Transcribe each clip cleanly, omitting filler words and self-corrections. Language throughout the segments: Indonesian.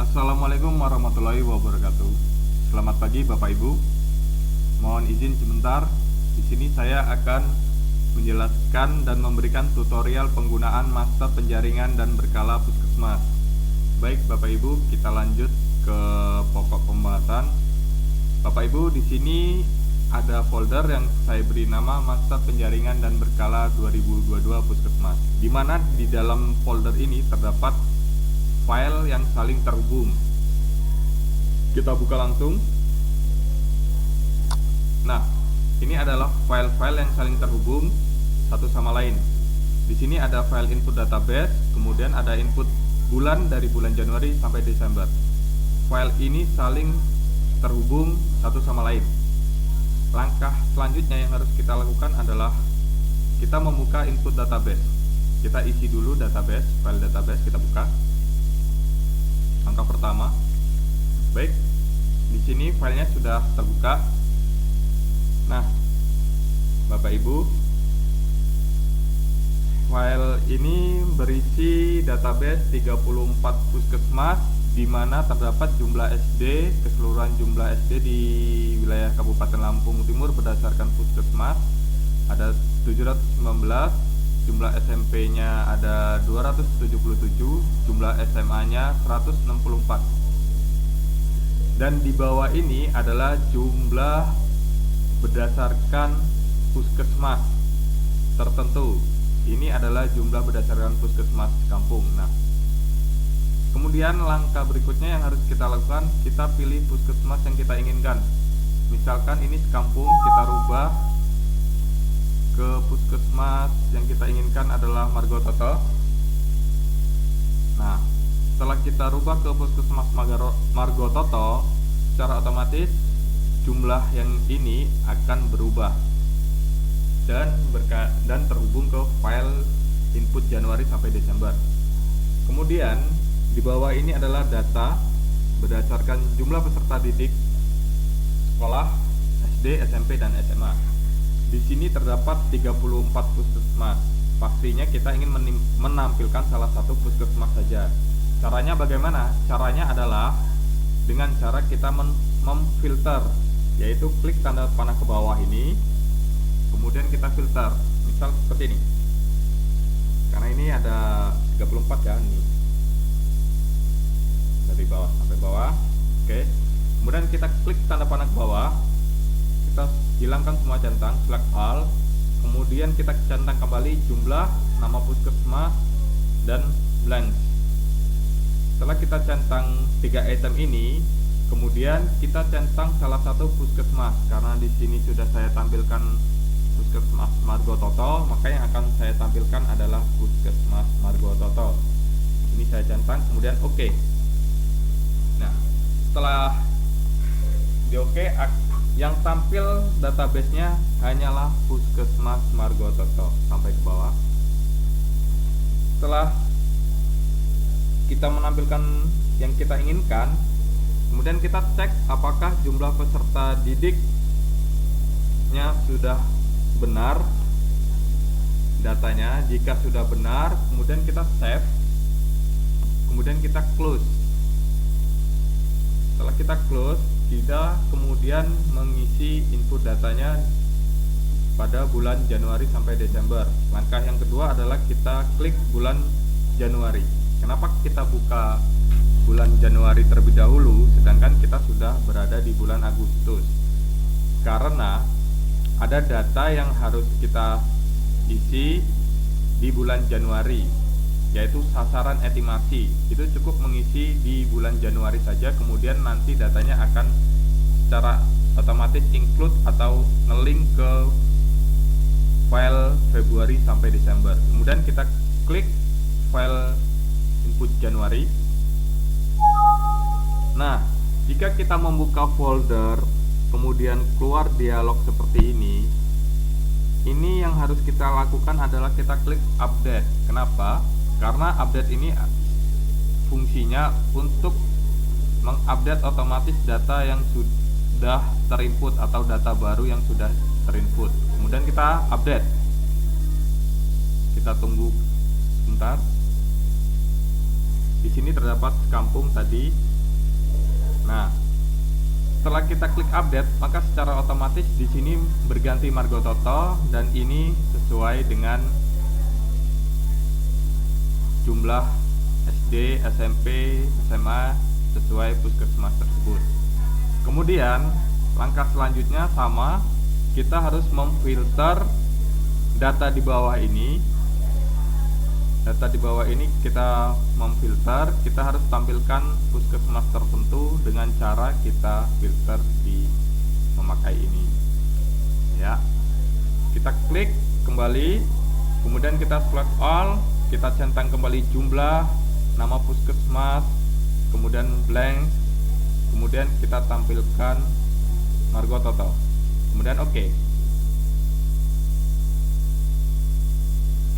Assalamualaikum warahmatullahi wabarakatuh. Selamat pagi Bapak Ibu. Mohon izin sebentar. Di sini saya akan menjelaskan dan memberikan tutorial penggunaan master penjaringan dan berkala puskesmas. Baik Bapak Ibu, kita lanjut ke pokok pembahasan. Bapak Ibu, di sini ada folder yang saya beri nama Master Penjaringan dan Berkala 2022 Puskesmas, di mana di dalam folder ini terdapat file yang saling terhubung. Kita buka langsung. Nah, ini adalah file-file yang saling terhubung satu sama lain. Di sini ada file input database, kemudian ada input bulan dari bulan Januari sampai Desember. File ini saling terhubung satu sama lain. Langkah selanjutnya yang harus kita lakukan adalah kita membuka input database. Kita isi dulu database, file database kita buka. Langkah pertama, baik, di sini filenya sudah terbuka. Nah, Bapak Ibu, file ini berisi database 34 puskesmas, di mana terdapat jumlah SD, keseluruhan jumlah SD di wilayah Kabupaten Lampung Timur berdasarkan puskesmas ada 719, jumlah SMP-nya ada 277, jumlah SMA-nya 164. Dan di bawah ini adalah jumlah berdasarkan puskesmas tertentu. Ini adalah jumlah berdasarkan puskesmas kampung. Nah, kemudian langkah berikutnya yang harus kita lakukan, kita pilih puskesmas yang kita inginkan. Misalkan ini sekampung, kita rubah ke puskesmas yang kita inginkan adalah Margototo. Nah, setelah kita rubah ke puskesmas Margototo, secara otomatis jumlah yang ini akan berubah dan terhubung ke file input Januari sampai Desember. Kemudian di bawah ini adalah data berdasarkan jumlah peserta didik sekolah SD, SMP, dan SMA. Di sini terdapat 34 puskesmas. Pastinya kita ingin menampilkan salah satu puskesmas saja. Caranya bagaimana? Caranya adalah dengan cara kita memfilter, yaitu klik tanda panah ke bawah ini, kemudian kita filter. Misal seperti ini. Karena ini ada 34 ya, ini dari bawah sampai bawah. Oke. Kemudian kita klik tanda panah ke bawah, kita hilangkan semua centang, select all. Kemudian kita centang kembali jumlah, nama puskesmas, dan blank. Setelah kita centang 3 item ini, kemudian kita centang salah satu puskesmas. Karena di sini sudah saya tampilkan puskesmas Margototo, maka yang akan saya tampilkan adalah puskesmas Margototo. Ini saya centang, kemudian oke. Nah, setelah di oke, yang tampil database-nya hanyalah puskesmas Margototo sampai ke bawah. Setelah kita menampilkan yang kita inginkan, kemudian kita cek apakah jumlah peserta didiknya sudah benar datanya. Jika sudah benar, kemudian kita save, kemudian kita close. Setelah kita close, kita kemudian mengisi input datanya pada bulan Januari sampai Desember. Langkah yang kedua adalah kita klik bulan Januari. Kenapa kita buka bulan Januari terlebih dahulu, sedangkan kita sudah berada di bulan Agustus? Karena ada data yang harus kita isi di bulan Januari, yaitu sasaran estimasi. Itu cukup mengisi di bulan Januari saja, kemudian nanti datanya akan secara otomatis include atau nge-link ke file Februari sampai Desember. Kemudian kita klik file input Januari. Nah, jika kita membuka folder kemudian keluar dialog seperti ini yang harus kita lakukan adalah kita klik update. Kenapa? Karena update ini fungsinya untuk mengupdate otomatis data yang sudah terinput atau data baru yang sudah terinput. Kemudian kita update. Kita tunggu sebentar. Di sini terdapat kampung tadi Nah, setelah kita klik update, maka secara otomatis di sini berganti Margo Toto, dan ini sesuai dengan jumlah SD, SMP, SMA sesuai puskesmas tersebut. Kemudian langkah selanjutnya sama, kita harus memfilter data di bawah ini. Data di bawah ini kita memfilter, kita harus tampilkan puskesmas tertentu dengan cara kita filter di memakai ini. Ya. Kita klik kembali, kemudian kita select all, kita centang kembali jumlah, nama puskesmas, kemudian blank, kemudian kita tampilkan Margo Toto. Kemudian oke.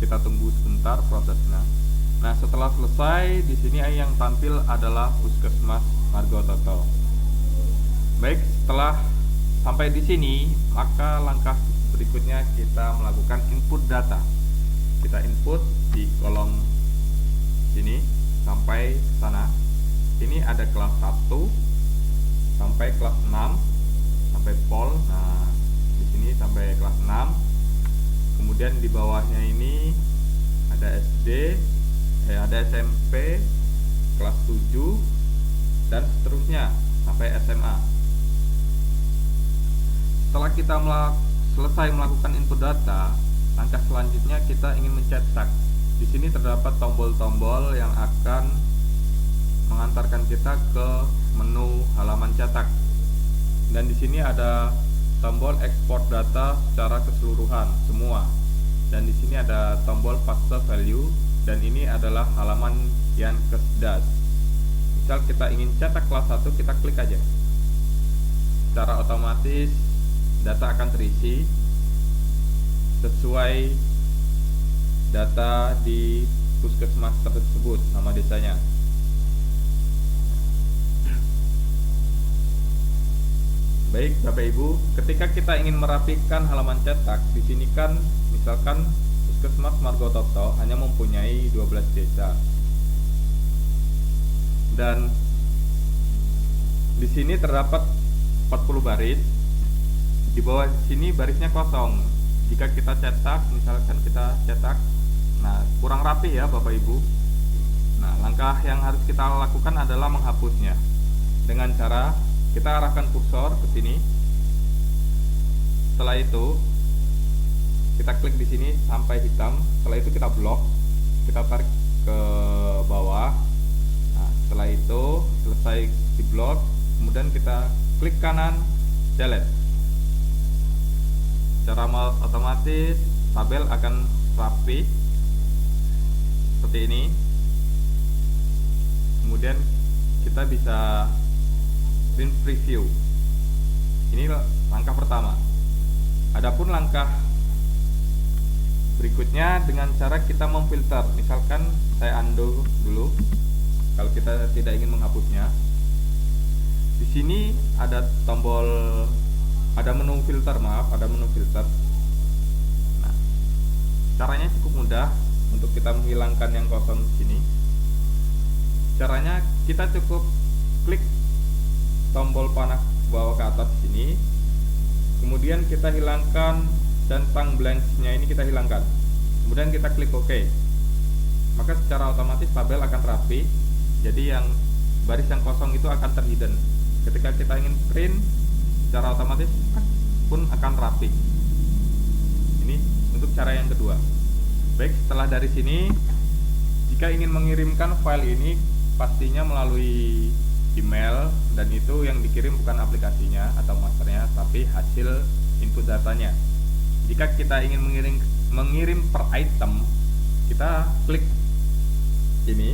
Kita tunggu sebentar prosesnya. Nah, setelah selesai, di sini yang tampil adalah puskesmas Margo Toto. Baik, setelah sampai di sini, maka langkah berikutnya kita melakukan input data. Kita input di kolom sini sampai ke sana. Ini ada kelas 1 sampai kelas 6 sampai pol. Nah, di sini sampai kelas 6. Kemudian di bawahnya ini ada SD, ada SMP kelas 7 dan seterusnya sampai SMA. Setelah kita selesai melakukan input data, langkah selanjutnya kita ingin mencetak. Di sini terdapat tombol-tombol yang akan mengantarkan kita ke menu halaman cetak. Dan di sini ada tombol ekspor data secara keseluruhan semua, dan di sini ada tombol fase value, dan ini adalah halaman yang kesdas. Misal kita ingin cetak kelas 1, kita klik aja, secara otomatis data akan terisi sesuai data di puskesmas tersebut, nama desanya. Baik, Bapak Ibu, ketika kita ingin merapikan halaman cetak, di sini kan misalkan puskesmas Margo Toto hanya mempunyai 12 desa. Dan di sini terdapat 40 baris. Di bawah sini barisnya kosong. Jika kita cetak, misalkan kita cetak, nah kurang rapi ya Bapak Ibu. Nah, langkah yang harus kita lakukan adalah menghapusnya dengan cara kita arahkan kursor ke sini. Setelah itu kita klik di sini sampai hitam. Setelah itu kita blok, kita tarik ke bawah. Nah, setelah itu selesai di blok, kemudian kita klik kanan, delete. Secara otomatis tabel akan rapi seperti ini. Kemudian kita bisa print preview. Ini langkah pertama. Adapun langkah berikutnya dengan cara kita memfilter. Misalkan saya undo dulu kalau kita tidak ingin menghapusnya. Di sini ada tombol, ada menu filter, ada menu filter. Nah, caranya cukup mudah untuk kita menghilangkan yang kosong di sini. Caranya kita cukup klik tombol panah bawah ke atas sini, kemudian kita hilangkan centang blanks-nya ini, kita hilangkan, kemudian kita klik OK, maka secara otomatis tabel akan rapi. Jadi yang baris yang kosong itu akan terhidden. Ketika kita ingin print, secara otomatis pun akan rapi. Ini untuk cara yang kedua. Baik, setelah dari sini, jika ingin mengirimkan file ini pastinya melalui email, dan itu yang dikirim bukan aplikasinya atau masternya, tapi hasil input datanya. Jika kita ingin mengirim per item, kita klik ini.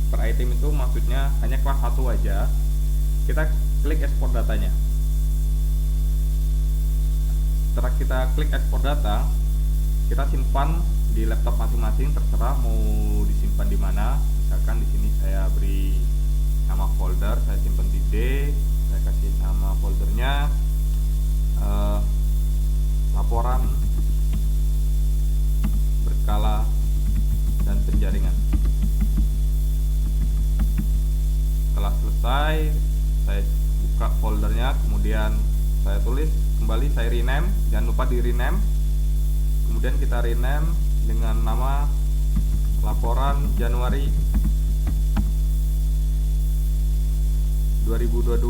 Per item itu maksudnya hanya kelas 1 aja. Kita klik ekspor datanya. Setelah kita klik ekspor data, kita simpan di laptop masing-masing, terserah mau disimpan di mana. Misalkan di sini saya beri nama folder, saya simpan di D, saya kasih nama foldernya laporan berkala dan penjaringan. Setelah selesai, saya buka foldernya, kemudian saya tulis kembali, saya rename, jangan lupa di rename. Kemudian kita rename dengan nama laporan Januari 2022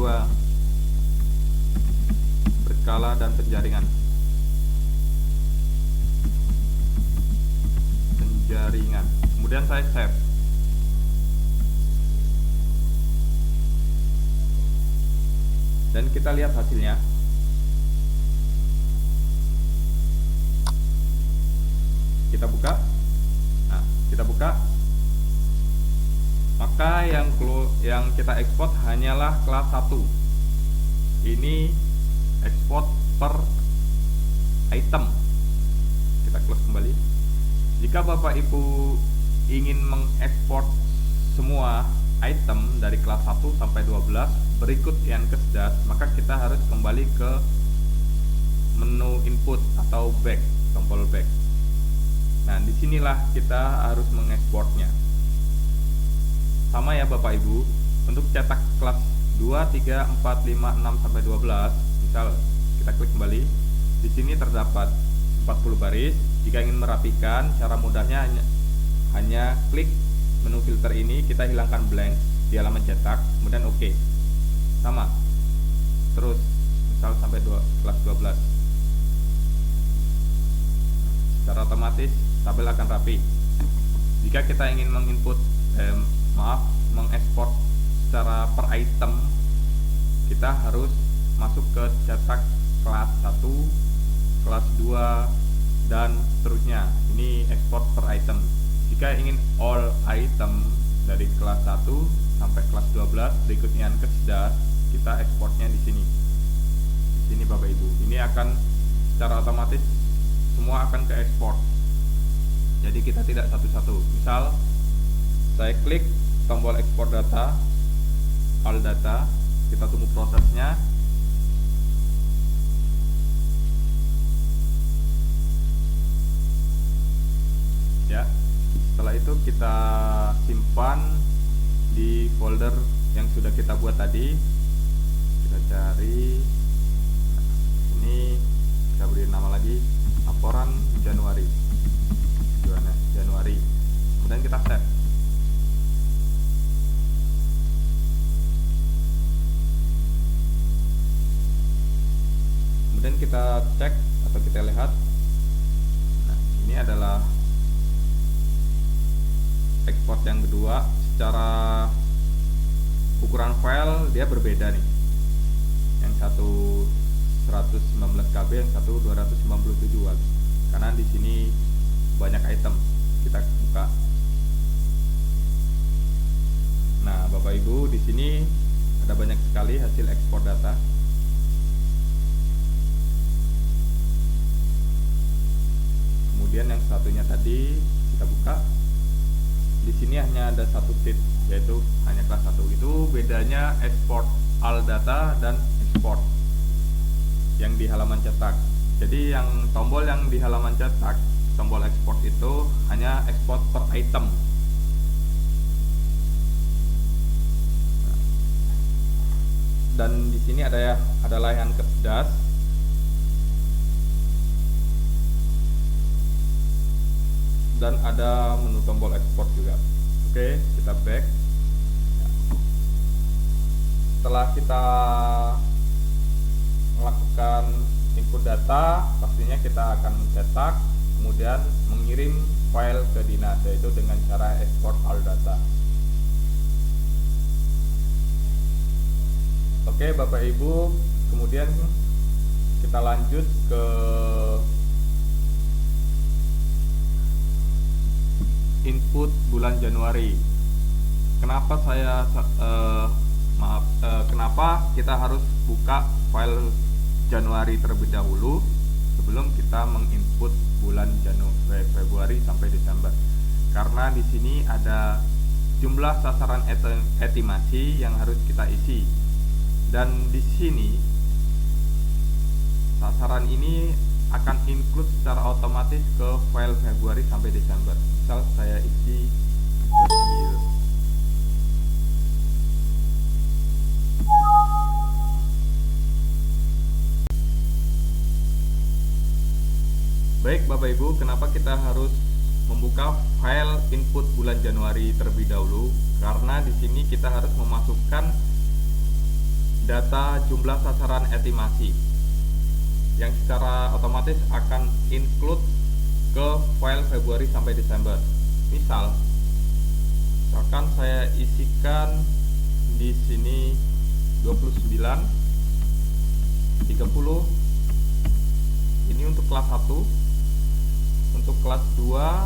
berskala dan penjaringan. Kemudian saya save. Dan kita lihat hasilnya. Kita buka. Nah, kita buka. Maka yang kita ekspor hanyalah kelas 1. Ini ekspor per item. Kita close kembali. Jika Bapak Ibu ingin mengekspor semua item dari kelas 1 sampai 12 berikut yang kesedas, maka kita harus kembali ke menu input atau back, tombol back. Nah, disinilah kita harus mengekspornya. Sama ya Bapak Ibu, untuk cetak kelas 2, 3, 4, 5, 6 sampai 12, misal kita klik kembali, di sini terdapat 40 baris. Jika ingin merapikan, cara mudahnya hanya klik menu filter ini, kita hilangkan blank di halaman cetak, kemudian OK. Sama terus, misal sampai kelas 12. Secara otomatis tabel akan rapi. Jika kita ingin mengekspor secara per item, kita harus masuk ke cetak kelas 1, kelas 2, dan seterusnya. Ini ekspor per item. Jika ingin all item dari kelas 1 sampai kelas 12 berikutnya yang kesedas, kita ekspornya di sini. Di sini Bapak Ibu. Ini akan secara otomatis semua akan ke ekspor. Jadi kita tidak satu-satu. Misal saya klik tombol ekspor data, all data, kita tunggu prosesnya. Ya, setelah itu kita simpan di folder yang sudah kita buat tadi. Kita cari, ini kita beri nama lagi, laporan Januari. Kemudian kita save. Kemudian kita cek atau kita lihat. Nah, ini adalah ekspor yang kedua. Secara ukuran file dia berbeda nih. Yang satu 119 KB, yang satu 297 KB. Karena di sini banyak item. Kita buka. Nah, Bapak Ibu, di sini ada banyak sekali hasil ekspor data. Kemudian yang satunya tadi kita buka. Di sini hanya ada satu sheet, yaitu hanya kelas 1. Itu bedanya ekspor all data dan ekspor yang di halaman cetak. Jadi yang tombol yang di halaman cetak, tombol ekspor itu hanya ekspor per item. Dan di sini adalah yang kesedas. Dan ada menu tombol ekspor juga. Oke, kita back. Setelah kita melakukan input data, pastinya kita akan mencetak, kemudian mengirim file ke dinas, yaitu dengan cara ekspor all data. Oke Bapak Ibu, kemudian kita lanjut ke input bulan Januari. Kenapa kenapa kita harus buka file Januari terlebih dahulu sebelum kita menginput bulan Januari, Februari sampai Desember? Karena di sini ada jumlah sasaran estimasi yang harus kita isi, dan di sini sasaran ini akan include secara otomatis ke file Februari sampai Desember. Misal saya isi Bapak Ibu, kenapa kita harus membuka file input bulan Januari terlebih dahulu? Karena di sini kita harus memasukkan data jumlah sasaran estimasi yang secara otomatis akan include ke file Februari sampai Desember. Misalkan saya isikan di sini 29, 30. Ini untuk kelas 1. Untuk kelas 2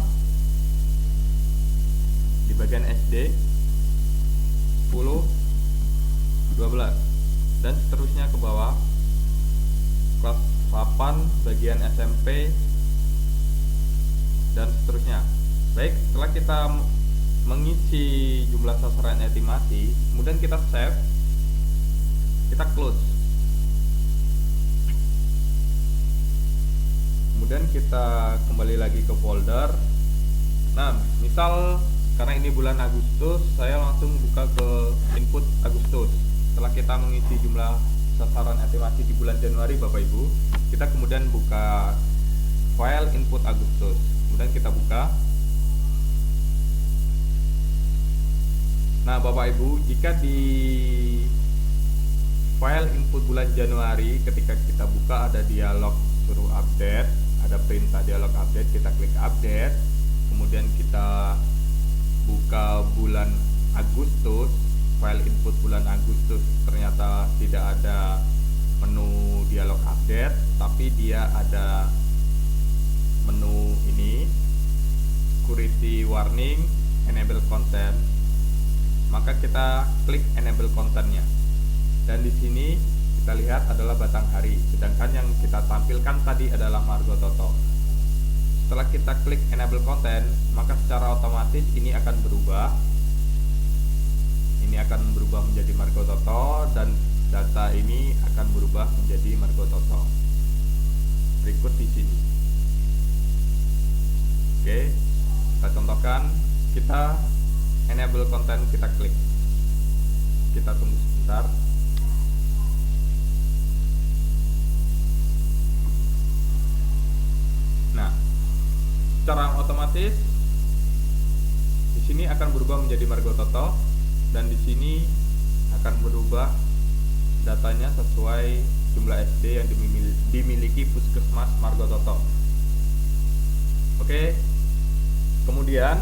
di bagian SD 10, 12 dan seterusnya ke bawah. Kelas 8 bagian SMP dan seterusnya. Baik, setelah kita mengisi jumlah sasaran estimasi, kemudian kita save, kita close. Kemudian kita kembali lagi ke folder. Nah, misal karena ini bulan Agustus, saya langsung buka ke input Agustus. Setelah kita mengisi jumlah sasaran estimasi di bulan Januari, Bapak Ibu, kita kemudian buka file input Agustus. Kemudian kita buka. Nah, Bapak Ibu, jika di file input bulan Januari ketika kita buka ada dialog suruh update, ada perintah dialog update, kita klik update. Kemudian kita buka bulan Agustus, file input bulan Agustus, ternyata tidak ada menu dialog update, tapi dia ada menu ini, security warning, enable content. Maka kita klik enable contentnya, dan di sini kita lihat adalah batang hari, sedangkan yang kita tampilkan tadi adalah Margo Toto. Setelah kita klik enable content, maka secara otomatis ini akan berubah. Ini akan berubah menjadi Margo Toto dan data ini akan berubah menjadi Margo Toto. Berikut di sini. Oke, kita contohkan. Kita enable content, kita klik. Kita tunggu sebentar. Nah, secara otomatis di sini akan berubah menjadi Margo Toto, dan di sini akan berubah datanya sesuai jumlah SD yang dimiliki Puskesmas Margo Toto. Oke. Kemudian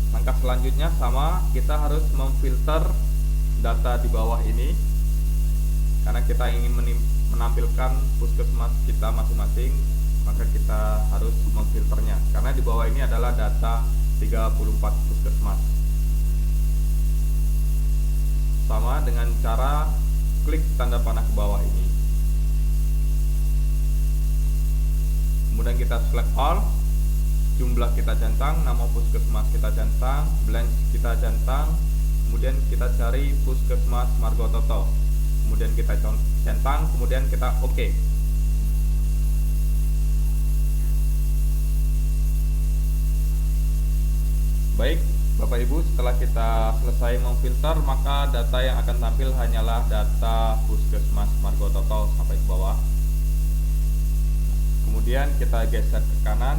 langkah selanjutnya sama, kita harus memfilter data di bawah ini karena kita ingin menampilkan Puskesmas kita masing-masing, maka kita harus memfilternya karena di bawah ini adalah data 34 Puskesmas. Sama dengan cara klik tanda panah ke bawah ini. Kemudian kita select all, jumlah kita centang, nama Puskesmas kita centang, blank kita centang, kemudian kita cari Puskesmas Margo Toto, kemudian kita centang, kemudian kita OK. Baik, Bapak Ibu, setelah kita selesai memfilter, maka data yang akan tampil hanyalah data Puskesmas Margo Toto sampai ke bawah. Kemudian kita geser ke kanan.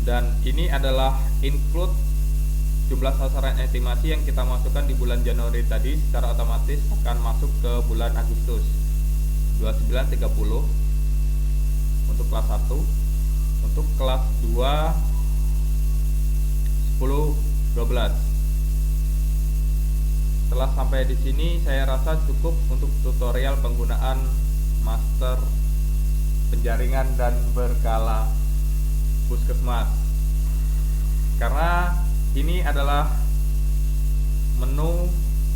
Dan ini adalah include jumlah sasaran estimasi yang kita masukkan di bulan Januari tadi, secara otomatis akan masuk ke bulan Agustus 29, 30 untuk kelas 1, untuk kelas 2 10, 12. Setelah sampai di sini saya rasa cukup untuk tutorial penggunaan master penjaringan dan berkala Puskesmas, karena ini adalah menu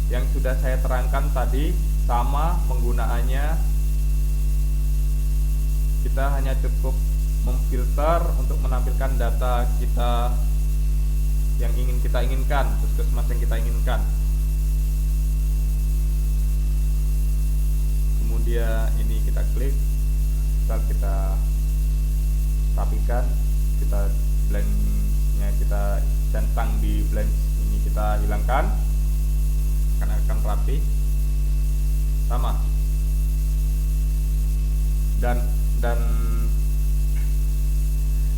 yang sudah saya terangkan tadi, sama penggunaannya. Kita hanya cukup memfilter untuk menampilkan data kita yang ingin kita inginkan, Puskesmas yang kita inginkan. Kemudian ini kita klik, misal kita rapikan, kita blanknya kita centang di blank ini, kita hilangkan karena akan rapi.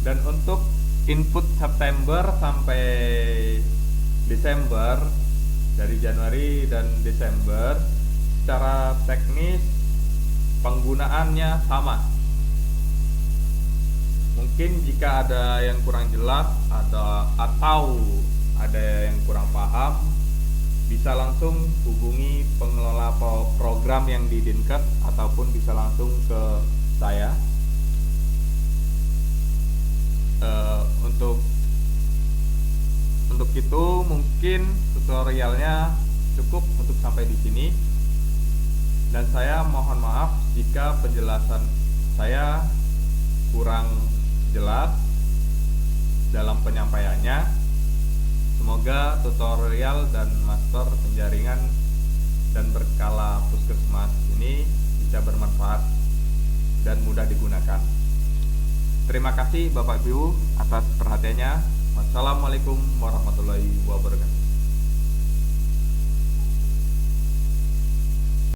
Dan untuk input September sampai Desember, dari Januari dan Desember, secara teknis penggunaannya sama. Mungkin jika ada yang kurang jelas atau ada yang kurang paham, bisa langsung hubungi pengelola program yang di Dinkes ataupun bisa langsung ke saya. Untuk itu mungkin tutorialnya cukup untuk sampai di sini, dan saya mohon maaf jika penjelasan saya kurang jelas dalam penyampaiannya. Semoga tutorial dan master penjaringan dan berkala puskesmas ini bisa bermanfaat dan mudah digunakan. Terima kasih Bapak Ibu atas perhatiannya. Wassalamualaikum warahmatullahi wabarakatuh.